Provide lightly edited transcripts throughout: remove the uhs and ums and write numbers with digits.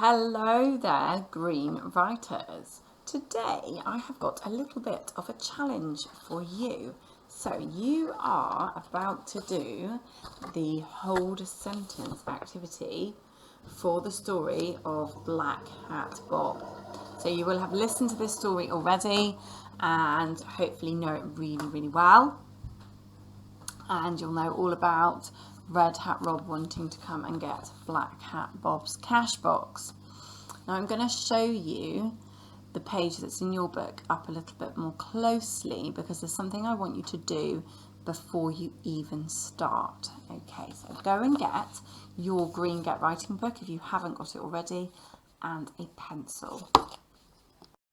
Hello there, green writers. Today I have got a little bit of a challenge for you. So you are about to do the hold sentence activity for the story of Black Hat Bob. So you will have listened to this story already and hopefully know it really well. And you'll know all about Red Hat Rob wanting to come and get Black Hat Bob's cash box. Now I'm going to show you the page that's in your book up a little bit more closely because there's something I want you to do before you even start. Okay, so go and get your green Get Writing book if you haven't got it already, and a pencil.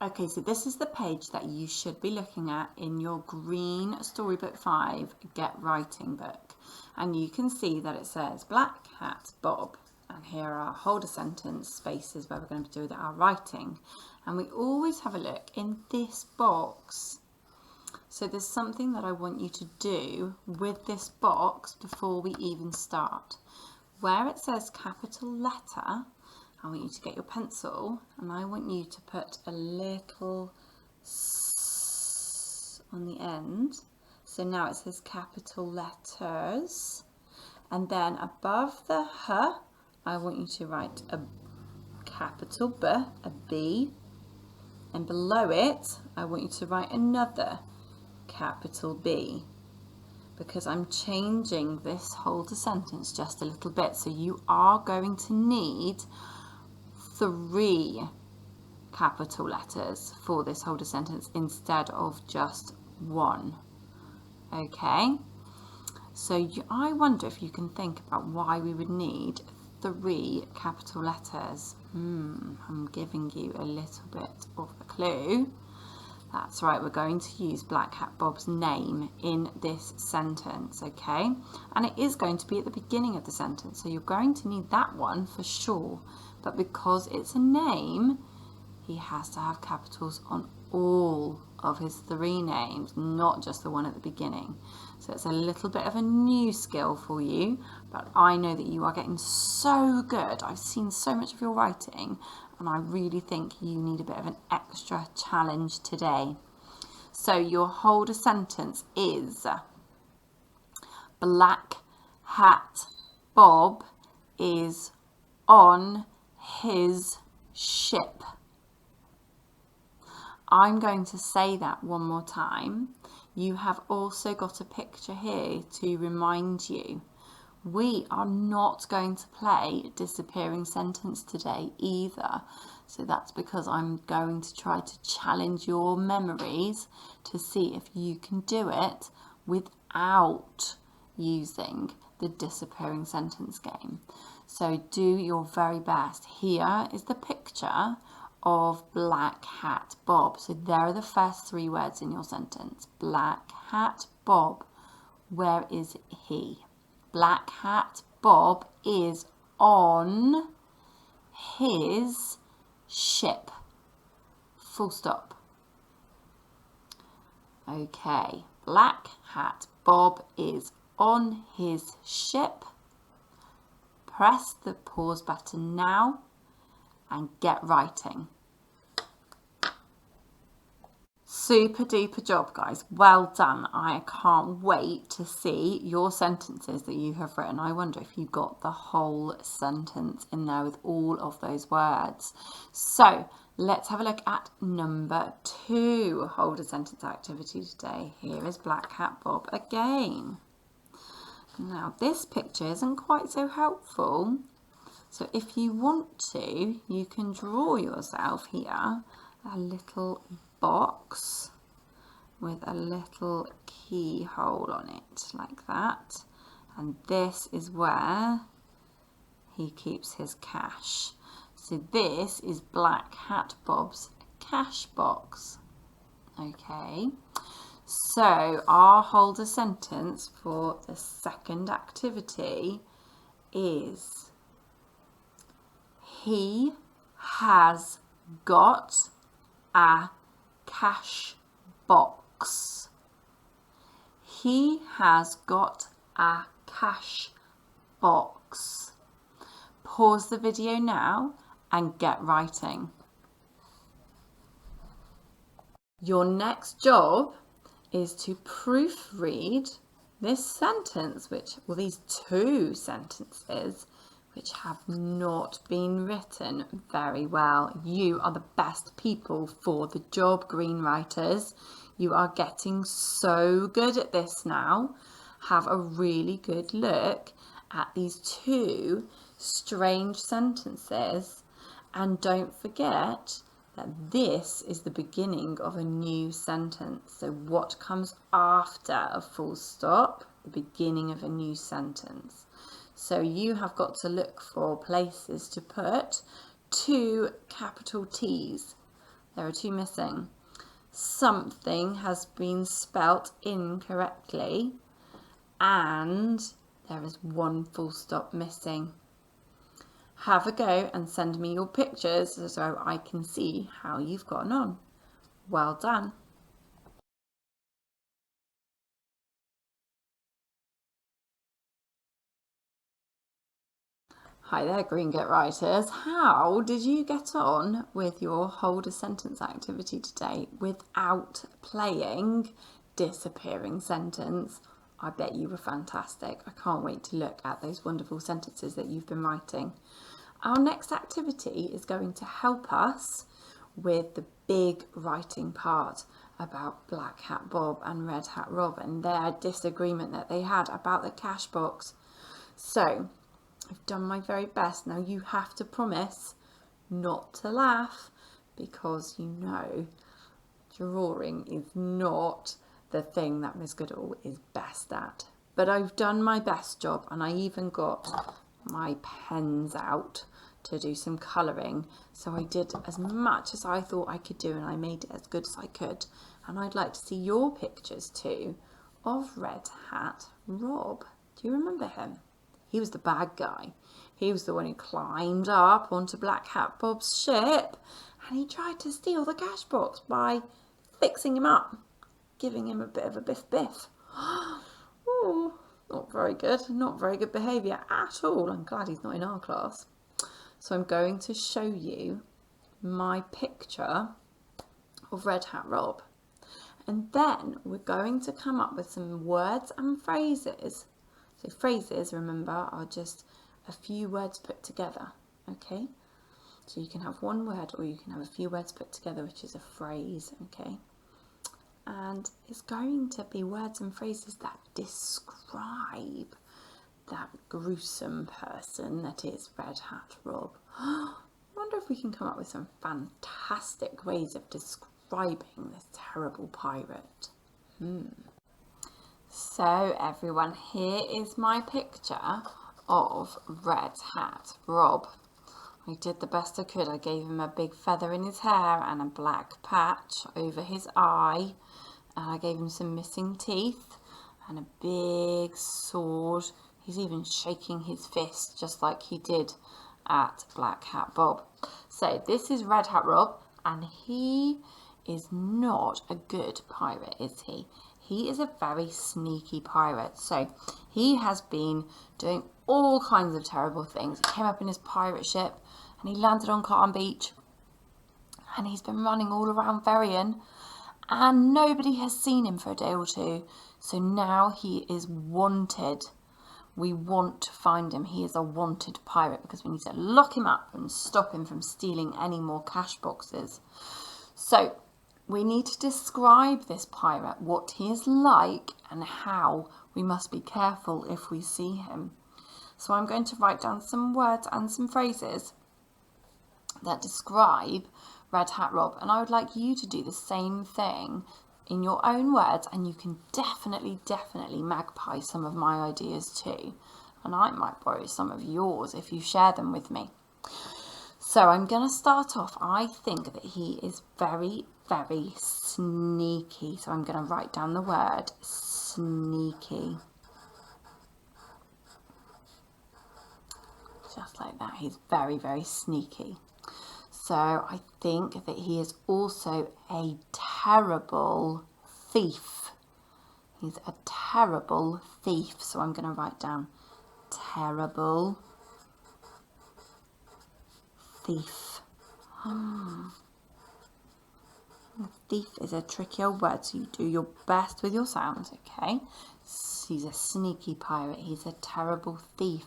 Okay, so this is the page that you should be looking at in your green Storybook 5 Get Writing book. And you can see that it says Black Hat Bob. And here are hold a sentence spaces where we're going to do our writing. And we always have a look in this box. So there's something that I want you to do with this box before we even start. Where it says capital letter, I want you to get your pencil and I want you to put a little S on the end. So now it says capital letters. And then above the H, I want you to write a capital B, a B. And below it, I want you to write another capital B. Because I'm changing this hold a sentence just a little bit. So you are going to need 3 capital letters for this hold a sentence instead of just 1. Okay, so I wonder if you can think about why we would need 3 capital letters. I'm giving you a little bit of a clue. That's right, we're going to use Black Hat Bob's name in this sentence, okay? And it is going to be at the beginning of the sentence, so you're going to need that one for sure. But because it's a name, he has to have capitals on all of his 3 names, not just the one at the beginning. So it's a little bit of a new skill for you, but I know that you are getting so good. I've seen so much of your writing, and I really think you need a bit of an extra challenge today. So your hold a sentence is Black Hat Bob is on his ship. I'm going to say that one more time. You have also got a picture here to remind you. We are not going to play disappearing sentence today either. So that's because I'm going to try to challenge your memories to see if you can do it without using the disappearing sentence game. So do your very best. Here is the picture of Black Hat Bob. So there are the first 3 words in your sentence. Black Hat Bob. Where is he? Black Hat Bob is on his ship. Full stop. Okay. Black Hat Bob is on his ship. Press the pause button now and get writing. Super duper job, guys. Well done. I can't wait to see your sentences that you have written. I wonder if you got the whole sentence in there with all of those words. So let's have a look at number 2 hold a sentence activity today. Here is Black Hat Bob again. Now this picture isn't quite so helpful. So if you want to, you can draw yourself here a little box with a little keyhole on it, like that. And this is where he keeps his cash. So this is Black Hat Bob's cash box. Okay, so our hold a sentence for the second activity is he has got a cash box. He has got a cash box. Pause the video now and get writing. Your next job is to proofread this sentence, these two sentences, which have not been written very well. You are the best people for the job, green writers. You are getting so good at this now. Have a really good look at these two strange sentences, and don't forget that this is the beginning of a new sentence. So what comes after a full stop? The beginning of a new sentence. So you have got to look for places to put two capital T's. There are two missing. Something has been spelt incorrectly, and there is one full stop missing. Have a go and send me your pictures so I can see how you've gotten on. Well done. Hi there, Green Get Writers. How did you get on with your hold a sentence activity today without playing disappearing sentence? I bet you were fantastic. I can't wait to look at those wonderful sentences that you've been writing. Our next activity is going to help us with the big writing part about Black Hat Bob and Red Hat Rob and their disagreement that they had about the cash box. So I've done my very best. Now you have to promise not to laugh, because you know drawing is not the thing that Miss Goodall is best at. But I've done my best job, and I even got my pens out to do some colouring. So I did as much as I thought I could do, and I made it as good as I could. And I'd like to see your pictures too of Red Hat Rob. Do you remember him? He was the bad guy. He was the one who climbed up onto Black Hat Bob's ship, and he tried to steal the cash box by fixing him up, giving him a bit of a biff. Oh, not very good. Not very good behaviour at all. I'm glad he's not in our class. So I'm going to show you my picture of Red Hat Rob. And then we're going to come up with some words and phrases. So phrases, remember, are just a few words put together, okay? So you can have one word or you can have a few words put together, which is a phrase, okay? And it's going to be words and phrases that describe that gruesome person that is Red Hat Rob. I wonder if we can come up with some fantastic ways of describing this terrible pirate. So everyone, here is my picture of Red Hat Rob. I did the best I could. I gave him a big feather in his hair and a black patch over his eye. And I gave him some missing teeth and a big sword. He's even shaking his fist just like he did at Black Hat Bob. So this is Red Hat Rob, and he is not a good pirate, is he? He is a very sneaky pirate. So he has been doing all kinds of terrible things. He came up in his pirate ship and he landed on Cotton Beach, and he's been running all around Verien, and nobody has seen him for a day or two. So now he is wanted. We want to find him. He is a wanted pirate because we need to lock him up and stop him from stealing any more cash boxes. So we need to describe this pirate, what he is like, and how we must be careful if we see him. So I'm going to write down some words and some phrases that describe Red Hat Rob, and I would like you to do the same thing in your own words, and you can definitely magpie some of my ideas too, and I might borrow some of yours if you share them with me. So I'm going to start off. I think that he is very sneaky, so I'm going to write down the word sneaky. Just like that. He's very sneaky. So I think that he is also a terrible thief. He's a terrible thief. So I'm going to write down terrible thief. Thief is a tricky old word, so you do your best with your sounds, okay? He's a sneaky pirate. He's a terrible thief.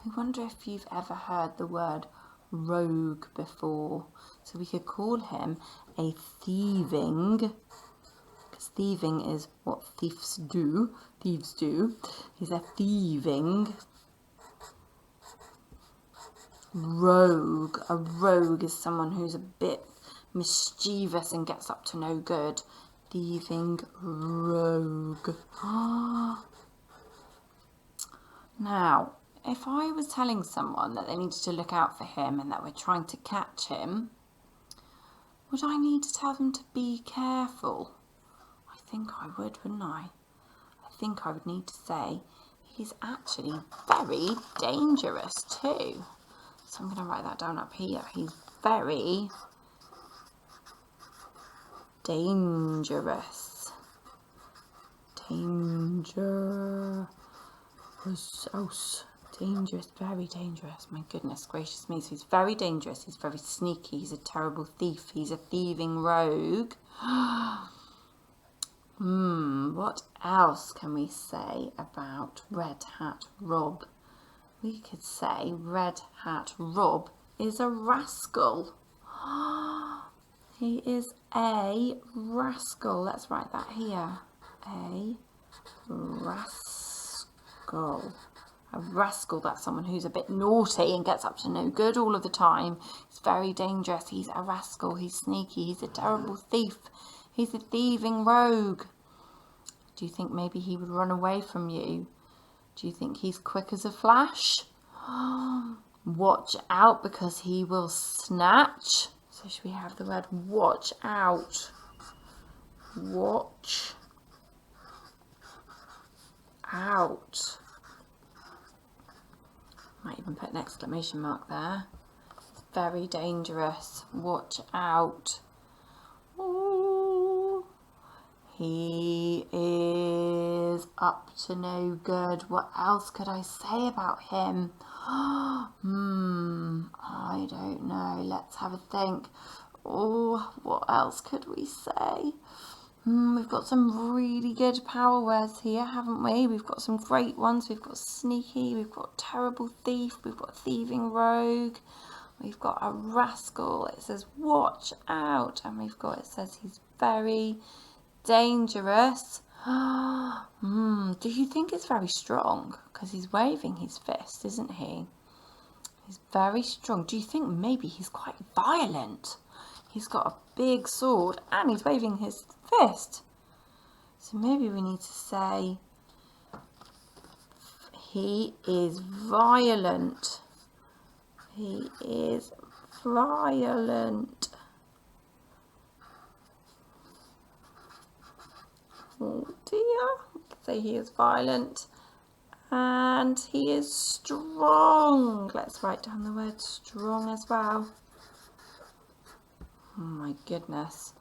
I wonder if you've ever heard the word rogue before. So we could call him a thieving, because thieving is what thieves do. He's a thieving rogue. A rogue is someone who's a bit mischievous and gets up to no good. Thieving rogue. Now, if I was telling someone that they needed to look out for him and that we're trying to catch him, would I need to tell them to be careful? I think I would, wouldn't I? I think I would need to say he's actually very dangerous too. So I'm going to write that down up here. He's very dangerous. Dangerous, very dangerous. My goodness gracious me. So he's very dangerous. He's very sneaky. He's a terrible thief. He's a thieving rogue. What else can we say about Red Hat Rob? We could say Red Hat Rob is a rascal. He is a rascal. Let's write that here. A rascal. A rascal, that's someone who's a bit naughty and gets up to no good all of the time. He's very dangerous. He's a rascal. He's sneaky. He's a terrible thief. He's a thieving rogue. Do you think maybe he would run away from you? Do you think he's quick as a flash? Watch out, because he will snatch. So should we have the word watch out? Watch out. Might even put an exclamation mark there. It's very dangerous. Watch out. Ooh. He is up to no good. What else could I say about him? I don't know. Let's have a think. Oh, what else could we say? We've got some really good power words here, haven't we? We've got some great ones. We've got sneaky, we've got terrible thief, we've got thieving rogue, we've got a rascal. It says watch out, and it says he's very dangerous. Do you think it's very strong? Because he's waving his fist, isn't he? He's very strong. Do you think maybe he's quite violent? He's got a big sword and he's waving his fist. So maybe we need to say he is violent. He is violent. Oh dear. Say he is violent. And he is strong. Let's write down the word strong as well. Oh my goodness.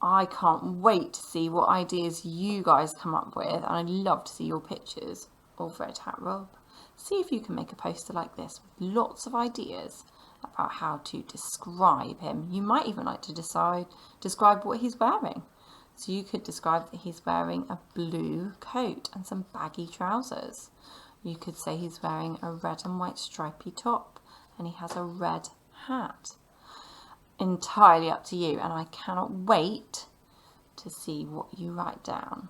I can't wait to see what ideas you guys come up with, and I'd love to see your pictures of Red Hat Rob. See if you can make a poster like this with lots of ideas about how to describe him. You might even like to describe what he's wearing. So you could describe that he's wearing a blue coat and some baggy trousers. You could say he's wearing a red and white stripy top and he has a red hat. Entirely up to you, and I cannot wait to see what you write down.